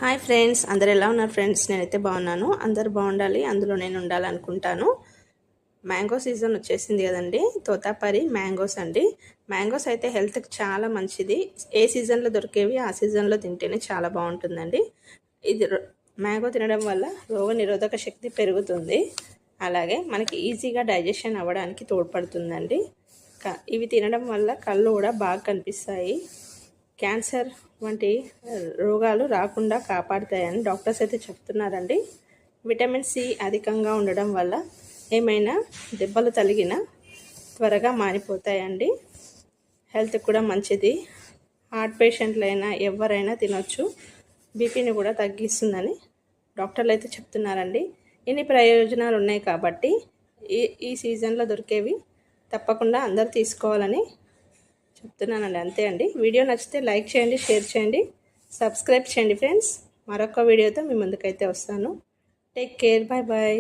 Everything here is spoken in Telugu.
హాయ్ ఫ్రెండ్స్, అందరు ఎలా ఉన్నారు ఫ్రెండ్స్? నేనైతే బాగున్నాను. అందరు బాగుండాలి, అందులో నేను ఉండాలనుకుంటాను. మ్యాంగో సీజన్ వచ్చేసింది కదండి. తోతాపరి మ్యాంగోస్ అండి. మ్యాంగోస్ అయితే హెల్త్కి చాలా మంచిది. ఏ సీజన్లో దొరికేవి ఆ సీజన్లో తింటేనే చాలా బాగుంటుందండి. ఇది మ్యాంగో తినడం వల్ల రోగ నిరోధక శక్తి పెరుగుతుంది. అలాగే మనకి ఈజీగా డైజెషన్ అవ్వడానికి తోడ్పడుతుందండి. ఇవి తినడం వల్ల కళ్ళు కూడా బాగా కనిపిస్తాయి. క్యాన్సర్ వంటి రోగాలు రాకుండా కాపాడుతాయని డాక్టర్స్ అయితే చెప్తున్నారండి. విటమిన్ సి అధికంగా ఉండడం వల్ల ఏమైనా దెబ్బలు తగిలినా త్వరగా మానిపోతాయండి. హెల్త్ కూడా మంచిది. హార్ట్ పేషెంట్లైనా ఎవరైనా తినొచ్చు. బీపీని కూడా తగ్గిస్తుందని డాక్టర్లు అయితే చెప్తున్నారండి. ఇన్ని ప్రయోజనాలు ఉన్నాయి కాబట్టి ఈ సీజన్లో దొరికేవి తప్పకుండా అందరూ తీసుకోవాలని చెప్తున్నానండి. అంతే అండి. వీడియో నచ్చితే లైక్ చేయండి, షేర్ చేయండి, సబ్స్క్రైబ్ చేయండి ఫ్రెండ్స్. మరొక వీడియోతో మీ ముందుకైతే వస్తాను. Take care, bye bye.